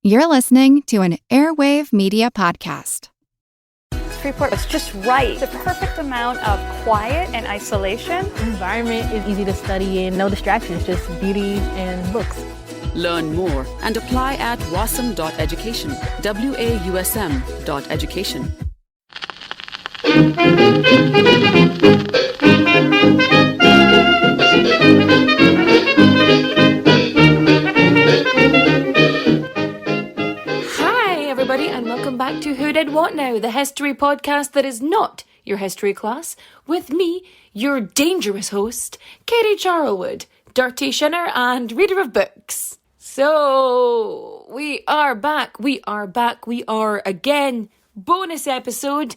You're listening to an Airwave Media Podcast. Freeport was just right. The perfect amount of quiet and isolation. The environment is easy to study in, no distractions, just beauty and books. Learn more and apply at wasm.education, wausm.education. And welcome back to Who Did What Now, the history podcast that is not your history class, with me, your dangerous host, Katie Charlwood, dirty shinner and reader of books. So, we are back, we are again, bonus episode,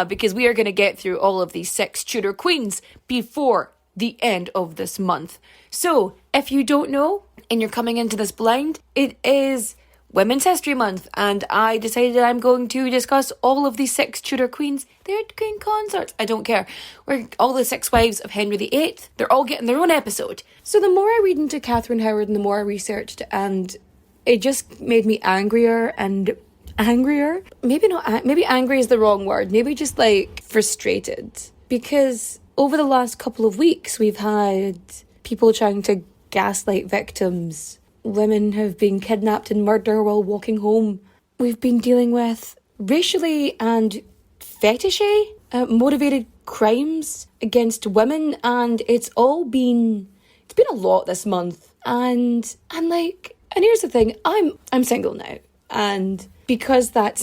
because we are going to get through all of these 6 Tudor queens before the end of this month. So, if you don't know, and you're coming into this blind, it is Women's History Month, and I decided I'm going to discuss all of these 6 Tudor queens, their queen consorts. I don't care. We're all the 6 wives of Henry VIII. They're all getting their own episode. So the more I read into Catherine Howard and the more I researched, and it just made me angrier and angrier. Maybe angry is the wrong word. Maybe just like frustrated. Because over the last couple of weeks, we've had people trying to gaslight victims. Women have been kidnapped and murdered while walking home. We've been dealing with racially and fetishy motivated crimes against women, and it's been a lot this month. And here's the thing, I'm single now, and because that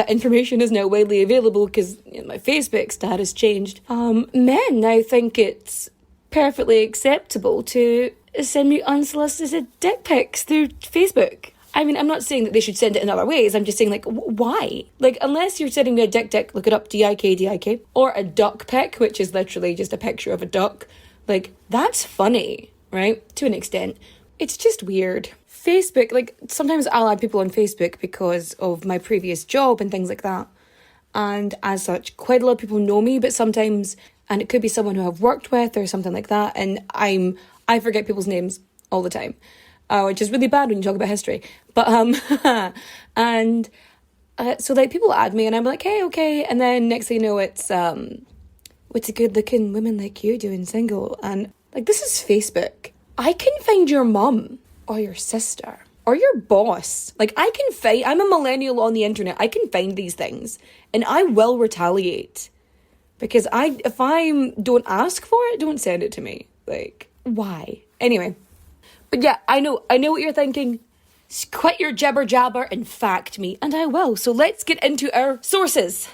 information is now widely available because my Facebook status changed, men now think it's perfectly acceptable to send me unsolicited dick pics through Facebook. I mean, I'm not saying that they should send it in other ways. I'm just saying, why? Unless you're sending me a dick, look it up, D-I-K, or a duck pic, which is literally just a picture of a duck. That's funny, right? To an extent. It's just weird. Facebook, sometimes I'll add people on Facebook because of my previous job and things like that. And as such, quite a lot of people know me, but sometimes, and it could be someone who I've worked with or something like that, and I forget people's names all the time, which is really bad when you talk about history. But, so people add me and I'm like, hey, okay. And then next thing you know, it's what's a good looking woman like you doing single? And this is Facebook. I can find your mum or your sister or your boss. I'm a millennial on the internet. I can find these things and I will retaliate because if I don't ask for it, don't send it to me. Why? Anyway. But yeah, I know what you're thinking. Quit your jibber jabber and fact me, and I will. So let's get into our sources.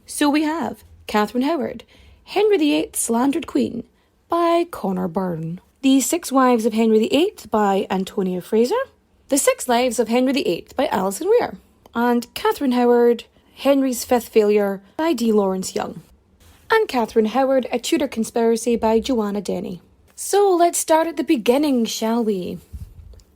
So we have Catherine Howard, Henry VIII Slandered Queen by Connor Byrne. The 6 Wives of Henry VIII by Antonia Fraser. The 6 Lives of Henry VIII by Alison Weir. And Catherine Howard, Henry's Fifth Failure by D. Lawrence Young. And Catherine Howard, A Tudor Conspiracy by Joanna Denny. So let's start at the beginning, shall we?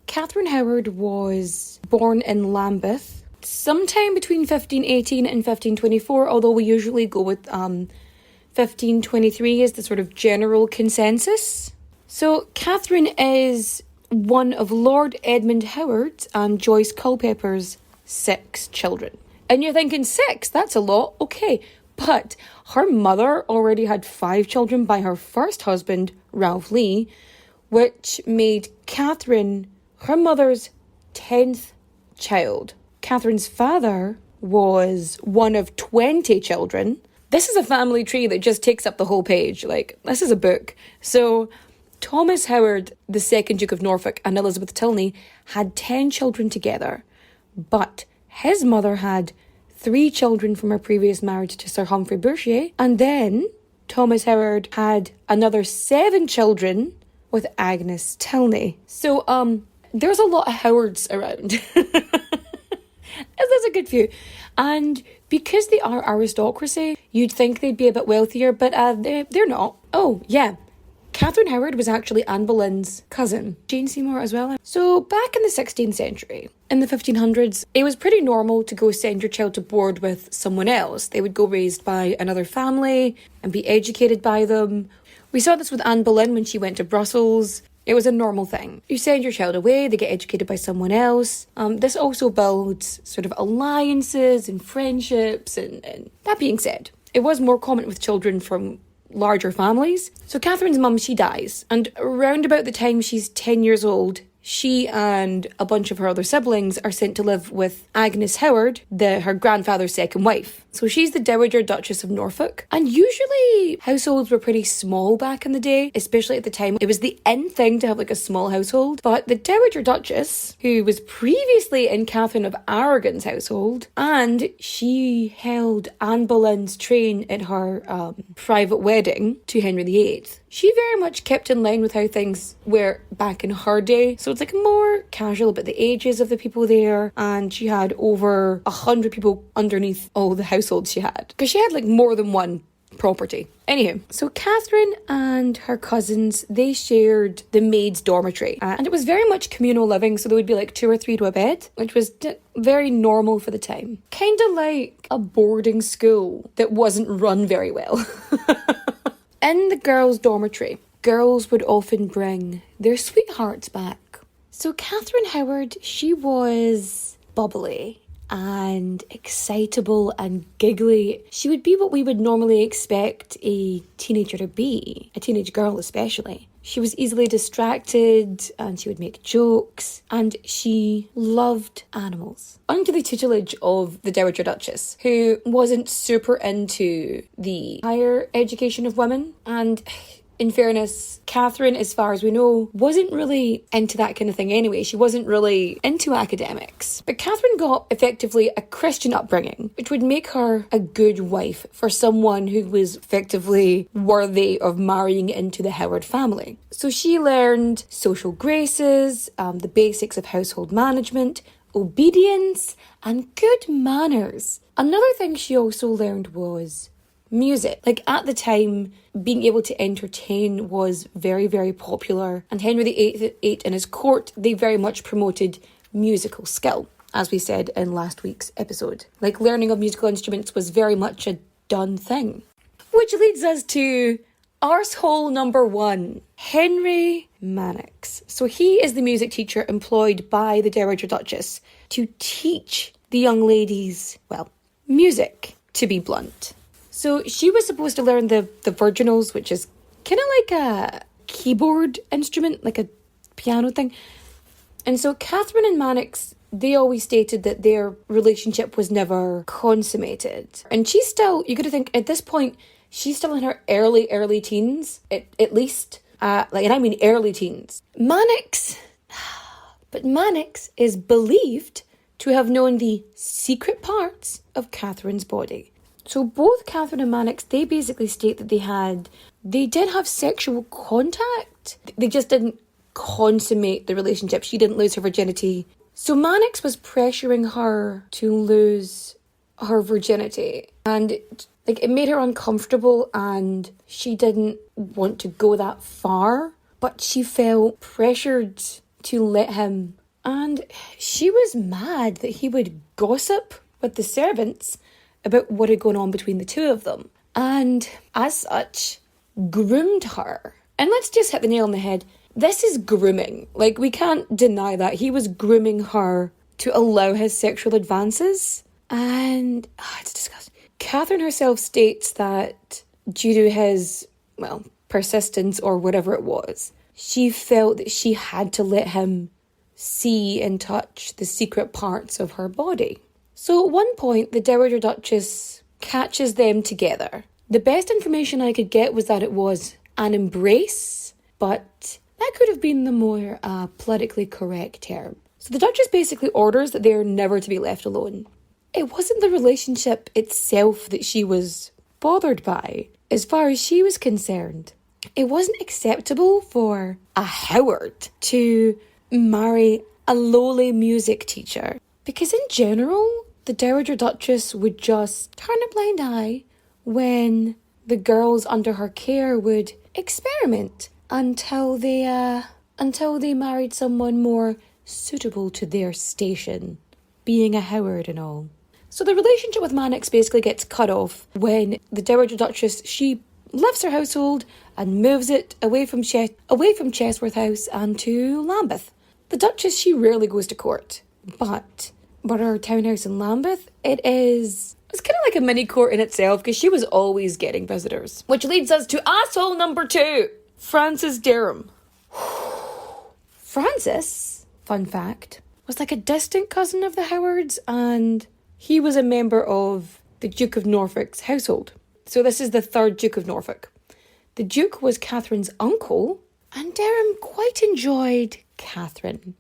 Catherine Howard was born in Lambeth sometime between 1518 and 1524, although we usually go with 1523 as the sort of general consensus. So Catherine is one of Lord Edmund Howard's and Joyce Culpeper's 6 children. And you're thinking 6, that's a lot, okay. But her mother already had 5 children by her first husband, Ralph Lee, which made Catherine her mother's 10th child. Catherine's father was one of 20 children. This is a family tree that just takes up the whole page. This is a book. So Thomas Howard, the 2nd Duke of Norfolk, and Elizabeth Tilney had 10 children together. But his mother had 3 children from her previous marriage to Sir Humphrey Bourchier, and then Thomas Howard had another 7 children with Agnes Tilney. So, there's a lot of Howards around. There's a good few. And because they are aristocracy, you'd think they'd be a bit wealthier, but they're not. Oh, yeah. Catherine Howard was actually Anne Boleyn's cousin, Jane Seymour as well. So back in the 16th century, in the 1500s, it was pretty normal to go send your child to board with someone else. They would go raised by another family and be educated by them. We saw this with Anne Boleyn when she went to Brussels. It was a normal thing. You send your child away, they get educated by someone else. This also builds sort of alliances and friendships. And that being said, it was more common with children from larger families. So Catherine's mum, she dies. And around about the time she's 10 years old, she and a bunch of her other siblings are sent to live with Agnes Howard, her grandfather's second wife. So she's the Dowager Duchess of Norfolk. And usually households were pretty small back in the day, especially at the time. It was the in thing to have like a small household. But the Dowager Duchess, who was previously in Catherine of Aragon's household, and she held Anne Boleyn's train at her private wedding to Henry VIII. She very much kept in line with how things were back in her day. So it's like more casual about the ages of the people there. And she had over 100 people underneath all the households she had. Because she had like more than one property. Anywho, so Catherine and her cousins, they shared the maid's dormitory. And it was very much communal living. So there would be like 2 or 3 to a bed, which was very normal for the time. Kind of like a boarding school that wasn't run very well. In the girls' dormitory, girls would often bring their sweethearts back. So Catherine Howard, she was bubbly and excitable and giggly. She would be what we would normally expect a teenager to be, a teenage girl especially. She was easily distracted and she would make jokes and she loved animals. Under the tutelage of the Dowager Duchess, who wasn't super into the higher education of women. And in fairness, Catherine, as far as we know, wasn't really into that kind of thing anyway. She wasn't really into academics. But Catherine got effectively a Christian upbringing, which would make her a good wife for someone who was effectively worthy of marrying into the Howard family. So she learned social graces, the basics of household management, obedience, and good manners. Another thing she also learned was music. Like at the time, being able to entertain was very, very popular. And Henry VIII and his court, they very much promoted musical skill, as we said in last week's episode. Like learning of musical instruments was very much a done thing. Which leads us to arsehole number 1, Henry Mannix. So he is the music teacher employed by the Dowager Duchess to teach the young ladies, well, music, to be blunt. So she was supposed to learn the virginals, which is kind of like a keyboard instrument, like a piano thing. And so Catherine and Mannix, they always stated that their relationship was never consummated. And she's still, you got to think, at this point, she's still in her early teens, at least. And I mean early teens. Mannix is believed to have known the secret parts of Catherine's body. So both Catherine and Mannix, they basically state that they did have sexual contact. They just didn't consummate the relationship. She didn't lose her virginity. So Mannix was pressuring her to lose her virginity. And it made her uncomfortable and she didn't want to go that far. But she felt pressured to let him. And she was mad that he would gossip with the servants about what had gone on between the two of them. And as such, groomed her. And let's just hit the nail on the head. This is grooming. Like, we can't deny that. He was grooming her to allow his sexual advances. And it's disgusting. Catherine herself states that due to his, persistence or whatever it was, she felt that she had to let him see and touch the secret parts of her body. So at one point, the Dowager Duchess catches them together. The best information I could get was that it was an embrace, but that could have been the more politically correct term. So the Duchess basically orders that they are never to be left alone. It wasn't the relationship itself that she was bothered by. As far as she was concerned, it wasn't acceptable for a Howard to marry a lowly music teacher. Because in general, the Dowager Duchess would just turn a blind eye when the girls under her care would experiment until they married someone more suitable to their station, being a Howard and all. So the relationship with Mannix basically gets cut off when the Dowager Duchess, she lifts her household and moves it away from Chesworth House and to Lambeth. The Duchess, she rarely goes to court, but her townhouse in Lambeth, it's kind of like a mini court in itself because she was always getting visitors. Which leads us to asshole number 2, Francis Derham. Francis, fun fact, was like a distant cousin of the Howards, and he was a member of the Duke of Norfolk's household. So this is the 3rd Duke of Norfolk. The Duke was Catherine's uncle, and Derham quite enjoyed Catherine.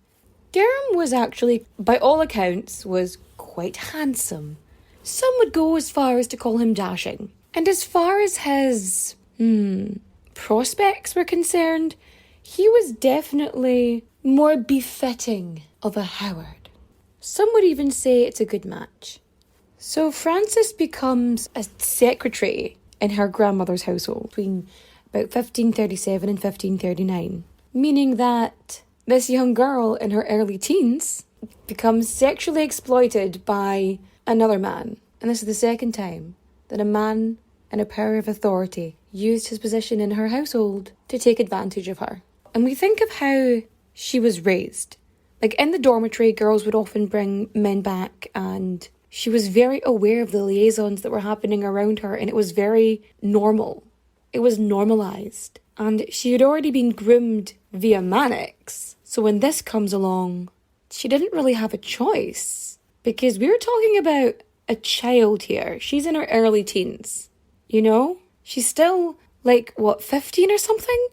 Derham was actually, by all accounts, was quite handsome. Some would go as far as to call him dashing. And as far as his, prospects were concerned, he was definitely more befitting of a Howard. Some would even say it's a good match. So Frances becomes a secretary in her grandmother's household between about 1537 and 1539, meaning that this young girl in her early teens becomes sexually exploited by another man. And this is the second time that a man in a power of authority used his position in her household to take advantage of her. And we think of how she was raised. Like in the dormitory, girls would often bring men back, and she was very aware of the liaisons that were happening around her, and it was very normal. It was normalised. And she had already been groomed via Mannix. So when this comes along, she didn't really have a choice. Because we're talking about a child here. She's in her early teens. You know? She's still, 15 or something?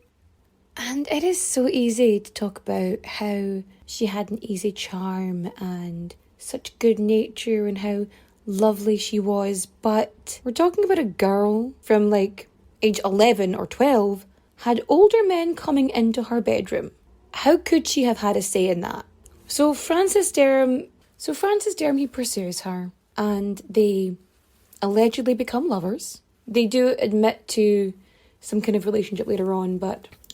And it is so easy to talk about how she had an easy charm and such good nature and how lovely she was. But we're talking about a girl from age 11 or 12 had older men coming into her bedroom. How could she have had a say in that? So Francis Derham, he pursues her, and they allegedly become lovers. They do admit to some kind of relationship later on,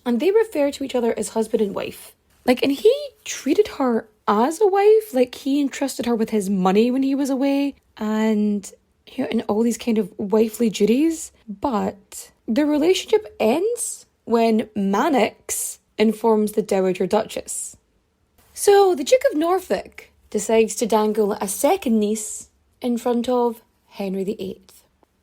and they refer to each other as husband and wife. And he treated her as a wife, he entrusted her with his money when he was away, and all these kind of wifely duties. But the relationship ends when Mannix informs the Dowager Duchess. So the Duke of Norfolk decides to dangle a second niece in front of Henry VIII.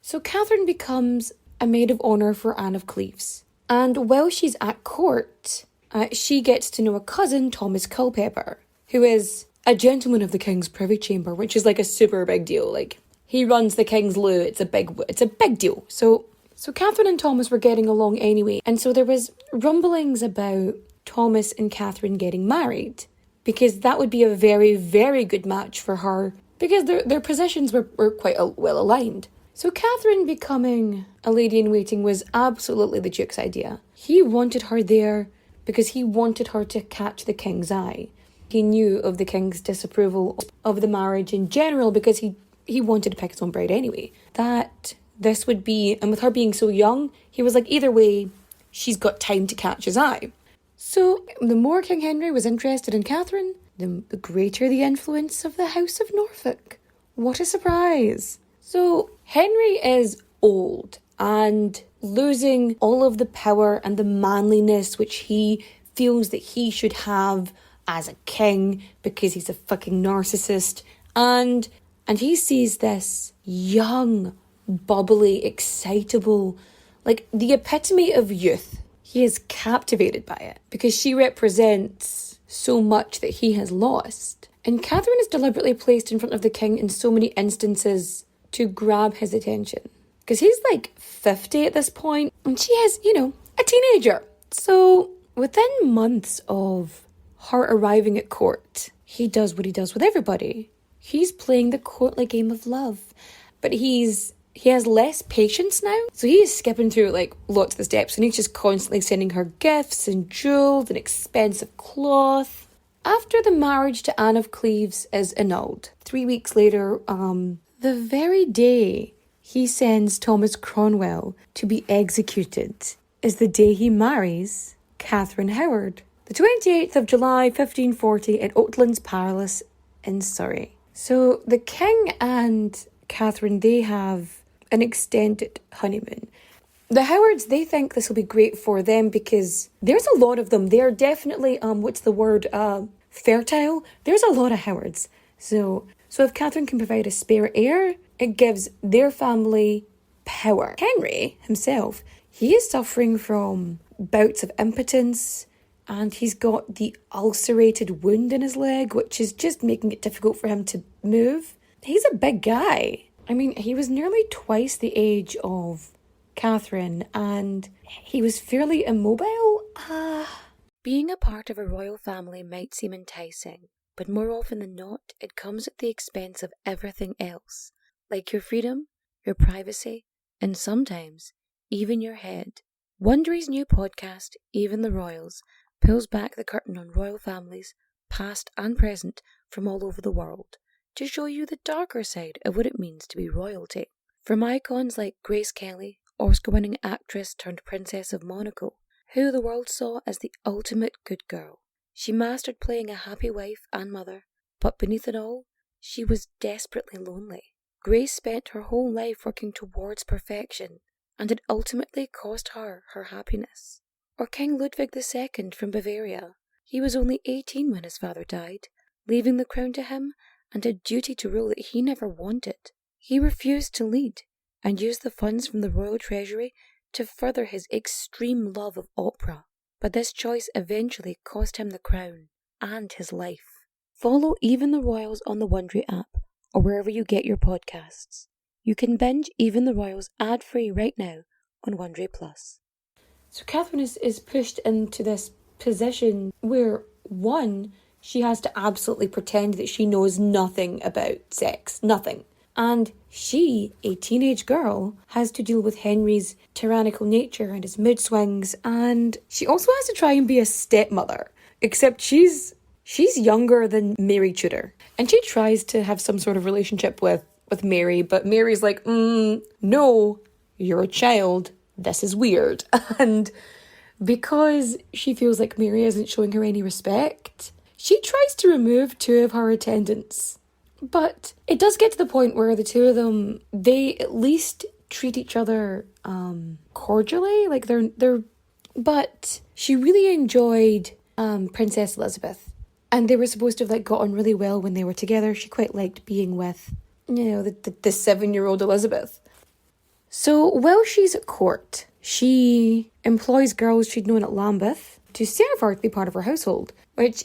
So Catherine becomes a maid of honour for Anne of Cleves. And while she's at court, she gets to know a cousin, Thomas Culpeper, who is a gentleman of the King's Privy Chamber, which is a super big deal. He runs the King's Loo. It's a big deal. So Catherine and Thomas were getting along anyway. And so there was rumblings about Thomas and Catherine getting married, because that would be a very, very good match for her, because their positions were quite well aligned. So Catherine becoming a lady-in-waiting was absolutely the Duke's idea. He wanted her there because he wanted her to catch the King's eye. He knew of the King's disapproval of the marriage in general, because he wanted to pick his own bride anyway. That this would be, and with her being so young, he was either way, she's got time to catch his eye. So the more King Henry was interested in Catherine, the greater the influence of the House of Norfolk. What a surprise. So Henry is old and losing all of the power and the manliness which he feels that he should have as a king, because he's a fucking narcissist. And he sees this young, bubbly, excitable, the epitome of youth. He is captivated by it because she represents so much that he has lost. And Catherine is deliberately placed in front of the king in so many instances to grab his attention, because he's 50 at this point and she is, a teenager. So within months of her arriving at court, he does what he does with everybody. He's playing the courtly game of love, but he has less patience now. So he is skipping through lots of the steps, and he's just constantly sending her gifts and jewels and expensive cloth. After the marriage to Anne of Cleves is annulled, 3 weeks later, the very day he sends Thomas Cromwell to be executed is the day he marries Catherine Howard. The 28th of July, 1540, at Oatlands Palace in Surrey. So the king and Catherine, they have an extended honeymoon. the Howards, they think this will be great for them because there's a lot of them. They're definitely, fertile. There's a lot of Howards. So if Catherine can provide a spare heir, it gives their family power. Henry himself, he is suffering from bouts of impotence, and he's got the ulcerated wound in his leg, which is just making it difficult for him to move. He's a big guy. I mean, he was nearly twice the age of Catherine, and he was fairly immobile. Being a part of a royal family might seem enticing, but more often than not, it comes at the expense of everything else, like your freedom, your privacy, and sometimes even your head. Wondery's new podcast, Even the Royals, pulls back the curtain on royal families, past and present, from all over the world, to show you the darker side of what it means to be royalty. From icons like Grace Kelly, Oscar-winning actress turned Princess of Monaco, who the world saw as the ultimate good girl. She mastered playing a happy wife and mother, but beneath it all, she was desperately lonely. Grace spent her whole life working towards perfection, and it ultimately cost her her happiness. Or King Ludwig II from Bavaria. He was only 18 when his father died, leaving the crown to him and a duty to rule that he never wanted. He refused to lead, and used the funds from the royal treasury to further his extreme love of opera. But this choice eventually cost him the crown and his life. Follow Even the Royals on the Wondery app or wherever you get your podcasts. You can binge Even the Royals ad-free right now on Wondery Plus. So Catherine is pushed into this position where, one, she has to absolutely pretend that she knows nothing about sex. Nothing. And she, a teenage girl, has to deal with Henry's tyrannical nature and his mood swings, and she also has to try and be a stepmother. Except she's younger than Mary Tudor. And she tries to have some sort of relationship with Mary, but Mary's like, no, you're a child. This is weird. And because she feels like Mary isn't showing her any respect, she tries to remove 2 of her attendants. But it does get to the point where the 2 of them, they at least treat each other cordially. Like but she really enjoyed Princess Elizabeth. And they were supposed to have got on really well when they were together. She quite liked being with, the 7-year-old Elizabeth. So while she's at court, she employs girls she'd known at Lambeth to serve her, to be part of her household, which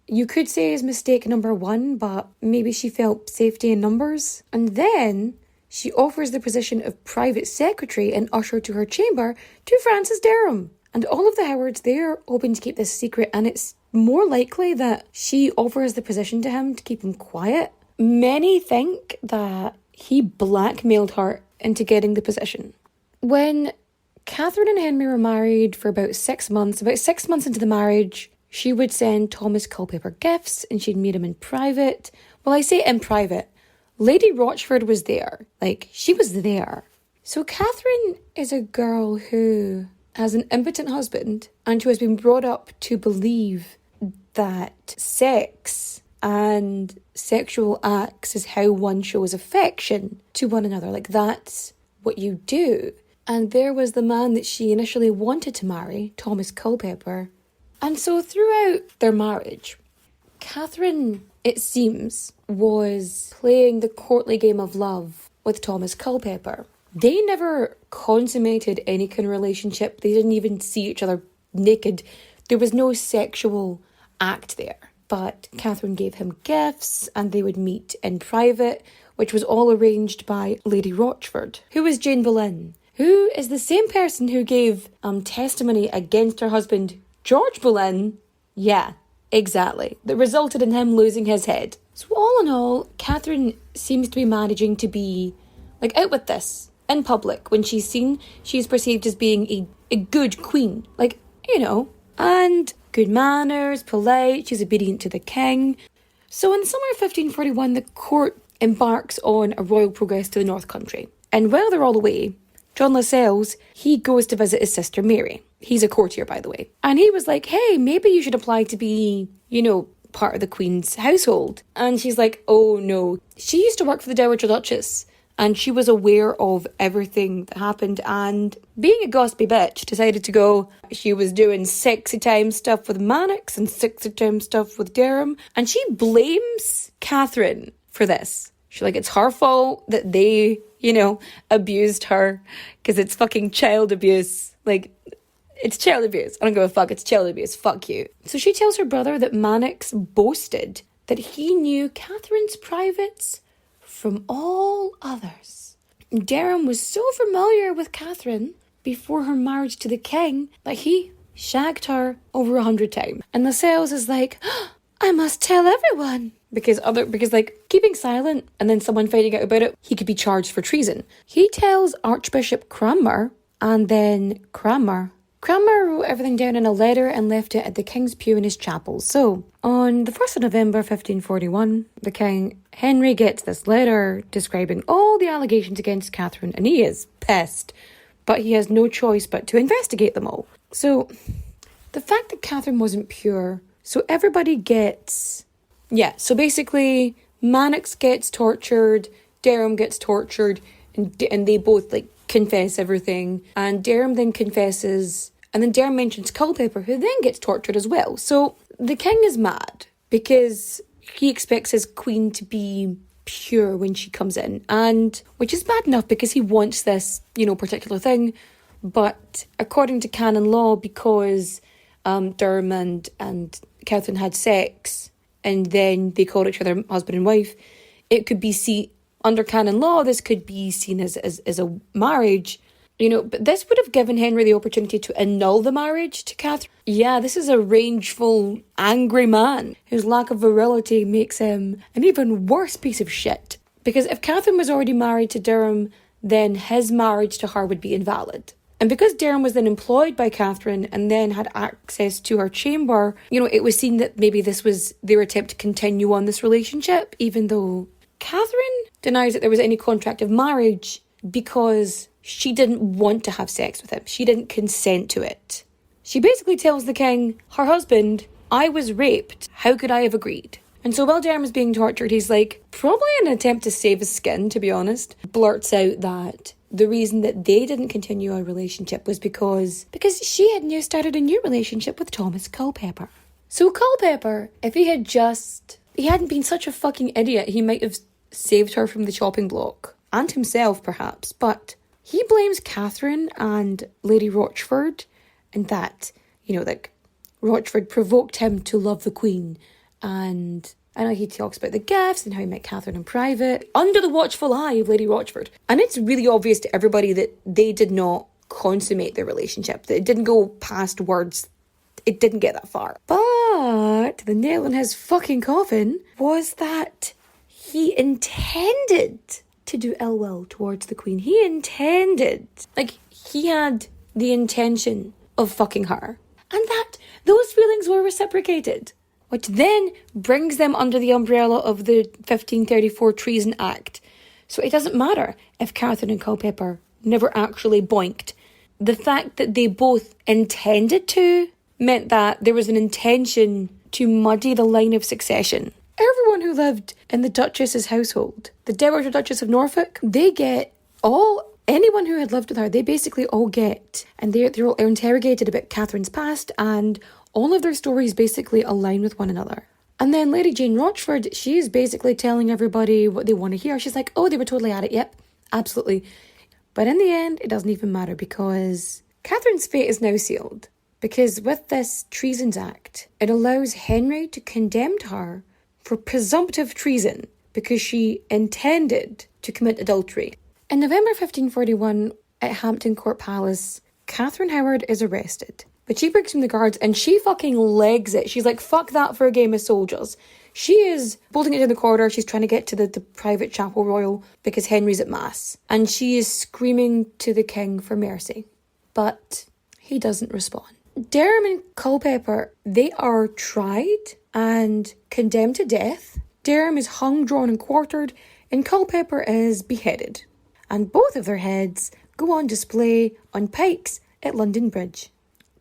you could say is mistake number 1, but maybe she felt safety in numbers. And then she offers the position of private secretary and usher to her chamber to Francis Derham. And all of the Howards, they're hoping to keep this secret, and it's more likely that she offers the position to him to keep him quiet. Many think that he blackmailed her into getting the position. When Catherine and Henry were married for about 6 months into the marriage, she would send Thomas Culpeper gifts and she'd meet him in private. Well, I say in private. Lady Rochford was there. She was there. So Catherine is a girl who has an impotent husband and who has been brought up to believe that sex and sexual acts is how one shows affection to one another. That's what you do. And there was the man that she initially wanted to marry, Thomas Culpeper. And so throughout their marriage, Catherine, it seems, was playing the courtly game of love with Thomas Culpeper. They never consummated any kind of relationship. They didn't even see each other naked. There was no sexual act there. But Catherine gave him gifts and they would meet in private, which was all arranged by Lady Rochford, who was Jane Boleyn, who is the same person who gave testimony against her husband, George Boleyn. Yeah, exactly. That resulted in him losing his head. So all in all, Catherine seems to be managing to be out with this in public. When she's seen, she's perceived as being a good queen. And good manners, polite, she's obedient to the king. So in the summer of 1541, the court embarks on a royal progress to the North Country. And while they're all away, John Lascelles, he goes to visit his sister Mary. He's a courtier, by the way. And he was like, hey, maybe you should apply to be, part of the Queen's household. And she's like, oh no. She used to work for the Dowager Duchess. and she was aware of everything that happened, and being a gossipy bitch, decided to go. She was doing sexy time stuff with Mannix and sexy time stuff with Durham, and she blames Catherine for this. She's like, it's her fault that they, abused her, because it's fucking child abuse. Like, it's child abuse. I don't give a fuck, it's child abuse. Fuck you. So she tells her brother that Mannix boasted that he knew Catherine's privates from all others. Durham was so familiar with Catherine before her marriage to the king that he shagged her over 100 times. And Lascelles is like, I must tell everyone. Because keeping silent and then someone finding out about it, he could be charged for treason. He tells Archbishop Cranmer, and then Cranmer wrote everything down in a letter and left it at the king's pew in his chapel. So, on the 1st of November 1541, the king, Henry, gets this letter describing all the allegations against Catherine, and he is pissed, but he has no choice but to investigate them all. So, the fact that Catherine wasn't pure, so everybody gets... Yeah, so basically, Mannix gets tortured, Durham gets tortured, and they both, confess everything. And Durham then confesses, and then Durham mentions Culpeper, who then gets tortured as well. So the king is mad, because he expects his queen to be pure when she comes in, and which is bad enough, because he wants this, particular thing. But according to canon law, because Durham and Catherine had sex, and then they called each other husband and wife, it could be seen, under canon law, this could be seen as a marriage, but this would have given Henry the opportunity to annul the marriage to Catherine. Yeah, this is a rageful, angry man whose lack of virility makes him an even worse piece of shit. Because if Catherine was already married to Durham, then his marriage to her would be invalid. And because Durham was then employed by Catherine and then had access to her chamber, it was seen that maybe this was their attempt to continue on this relationship, even though Catherine denies that there was any contract of marriage because she didn't want to have sex with him. She didn't consent to it. She basically tells the king, her husband, I was raped. How could I have agreed? And so while Durham is being tortured, he's like, probably in an attempt to save his skin, to be honest, blurts out that the reason that they didn't continue a relationship was because she had started a new relationship with Thomas Culpeper. So Culpeper, if he hadn't been such a fucking idiot, he might have saved her from the chopping block. And himself, perhaps. But he blames Catherine and Lady Rochford, and that, Rochford provoked him to love the Queen. And I know he talks about the gifts and how he met Catherine in private, under the watchful eye of Lady Rochford. And it's really obvious to everybody that they did not consummate their relationship, that it didn't go past words. It didn't get that far. But the nail in his fucking coffin was that he intended to do ill will towards the Queen. He intended. He had the intention of fucking her. And that those feelings were reciprocated. Which then brings them under the umbrella of the 1534 Treason Act. So it doesn't matter if Catherine and Culpeper never actually boinked. The fact that they both intended to meant that there was an intention to muddy the line of succession. Everyone who lived in the Duchess's household, the Dowager Duchess of Norfolk, anyone who had lived with her, they basically all get, and they're all interrogated about Catherine's past, and all of their stories basically align with one another. And then Lady Jane Rochford, she's basically telling everybody what they want to hear. She's like, oh, they were totally at it. Yep, absolutely. But in the end, it doesn't even matter, because Catherine's fate is now sealed. Because with this Treasons Act, it allows Henry to condemn her for presumptive treason because she intended to commit adultery. In November 1541, at Hampton Court Palace, Catherine Howard is arrested. But she breaks from the guards and she fucking legs it. She's like, fuck that for a game of soldiers. She is bolting it in the corridor. She's trying to get to the private chapel royal because Henry's at mass. And she is screaming to the king for mercy. But he doesn't respond. Durham and Culpeper, they are tried and condemned to death. Durham is hung, drawn and quartered, and Culpeper is beheaded. And both of their heads go on display on pikes at London Bridge.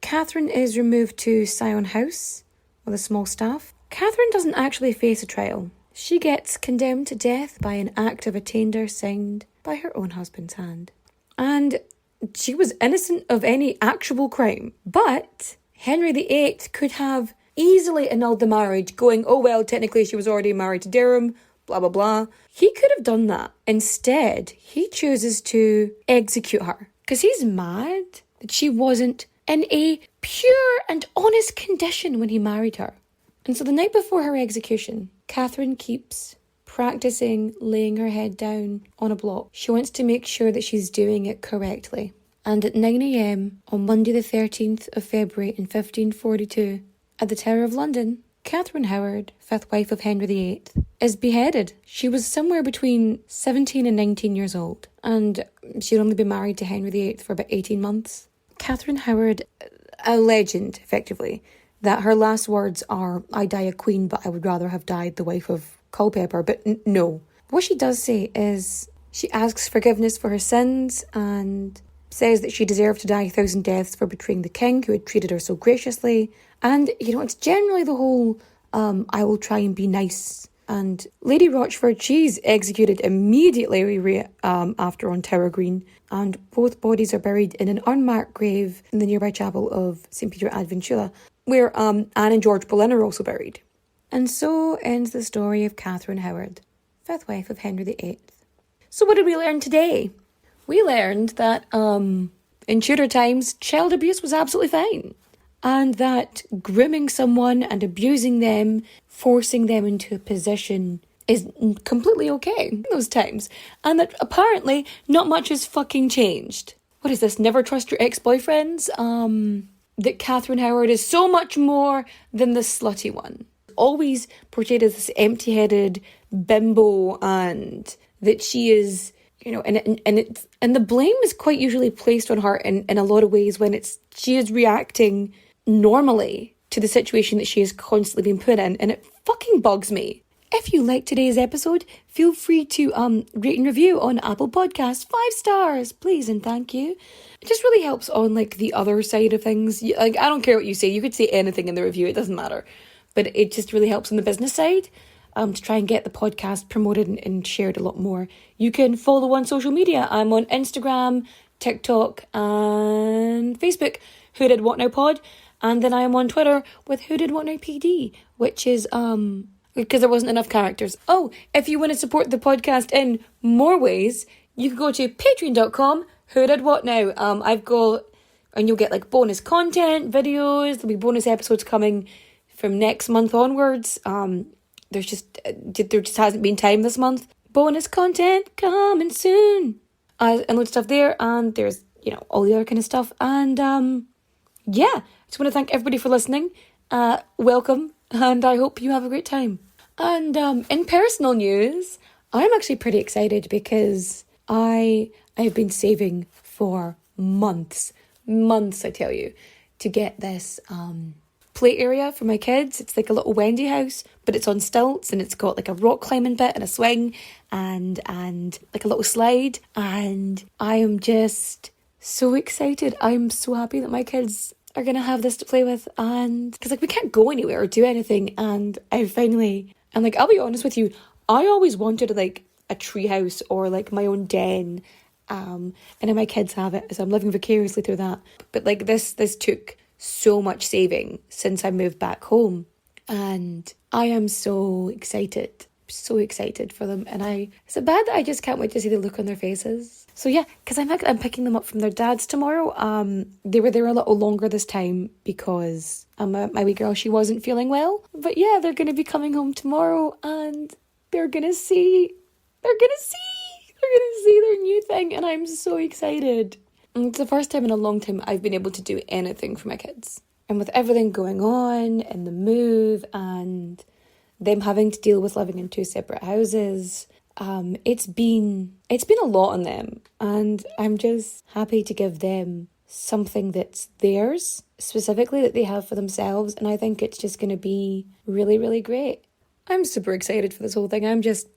Catherine is removed to Sion House with a small staff. Catherine doesn't actually face a trial. she gets condemned to death by an act of attainder signed by her own husband's hand. And she was innocent of any actual crime. But Henry VIII could have easily annulled the marriage, going, oh well, technically she was already married to Durham, blah, blah, blah. He could have done that. Instead, he chooses to execute her. Because he's mad that she wasn't in a pure and honest condition when he married her. And so the night before her execution, Catherine keeps practicing laying her head down on a block. She wants to make sure that she's doing it correctly. And at 9 a.m. on Monday the 13th of February in 1542, at the Tower of London, Catherine Howard, fifth wife of Henry VIII, is beheaded. She was somewhere between 17 and 19 years old, and she'd only been married to Henry VIII for about 18 months. Catherine Howard, a legend, effectively, that her last words are, I die a queen, but I would rather have died the wife of Culpeper, but no. What she does say is she asks forgiveness for her sins and says that she deserved to die 1,000 deaths for betraying the king who had treated her so graciously. And, it's generally the whole, I will try and be nice. And Lady Rochford, she's executed immediately after on Tower Green. And both bodies are buried in an unmarked grave in the nearby chapel of St. Peter ad Vincula, where Anne and George Boleyn are also buried. And so ends the story of Catherine Howard, fifth wife of Henry VIII. So what did we learn today? We learned that in Tudor times, child abuse was absolutely fine. And that grooming someone and abusing them, forcing them into a position is completely okay in those times. And that apparently not much has fucking changed. What is this? Never trust your ex-boyfriends? That Catherine Howard is so much more than the slutty one. Always portrayed as this empty-headed bimbo, and that she is, and the blame is quite usually placed on her in a lot of ways when she is reacting normally to the situation that she is constantly being put in, and it fucking bugs me. If you liked today's episode, feel free to rate and review on Apple Podcasts. 5 stars, please and thank you. It just really helps on the other side of things. I don't care what you say. You could say anything in the review. It doesn't matter. But it just really helps on the business side to try and get the podcast promoted and shared a lot more. You can follow on social media. I'm on Instagram, TikTok and Facebook, Who Did What Now Pod. And then I am on Twitter with Who Did What Now PD, which is because there wasn't enough characters. Oh, if you want to support the podcast in more ways, you can go to patreon.com, Who Did What Now. I've got, and you'll get bonus content, videos, there'll be bonus episodes coming from next month onwards. There just hasn't been time this month. Bonus content coming soon. And loads of stuff there, and there's, all the other kind of stuff. And yeah, I just want to thank everybody for listening. Welcome, and I hope you have a great time. And in personal news, I'm actually pretty excited because I have been saving for months, I tell you, to get this play area for my kids. It's like a little Wendy house, but it's on stilts, and it's got a rock climbing bit and a swing and a little slide. And I am just so excited. I'm so happy that my kids are going to have this to play with, and because we can't go anywhere or do anything, and I finally, and I'll be honest with you, I always wanted a tree house or my own den, and then my kids have it, so I'm living vicariously through that. But this took so much saving since I moved back home, and I am so excited for them. And is it bad that I just can't wait to see the look on their faces? So yeah, because I'm picking them up from their dads tomorrow. They were there a little longer this time because my wee girl, she wasn't feeling well. But yeah, they're going to be coming home tomorrow, and they're going to see their new thing, and I'm so excited. And it's the first time in a long time I've been able to do anything for my kids. And with everything going on and the move and them having to deal with living in 2 separate houses, it's been a lot on them, and I'm just happy to give them something that's theirs, specifically that they have for themselves, and I think it's just going to be really, really great. I'm super excited for this whole thing. I'm just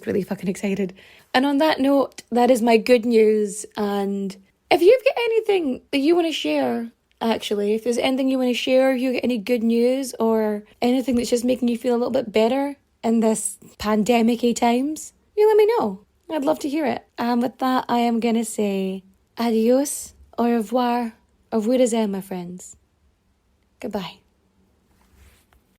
really fucking excited. And on that note, that is my good news. And if you've got anything that you want to share, actually, if there's anything you want to share, if you get any good news or anything that's just making you feel a little bit better in this pandemic-y times, you let me know. I'd love to hear it. And with that, I am going to say adios, au revoir, my friends. Goodbye.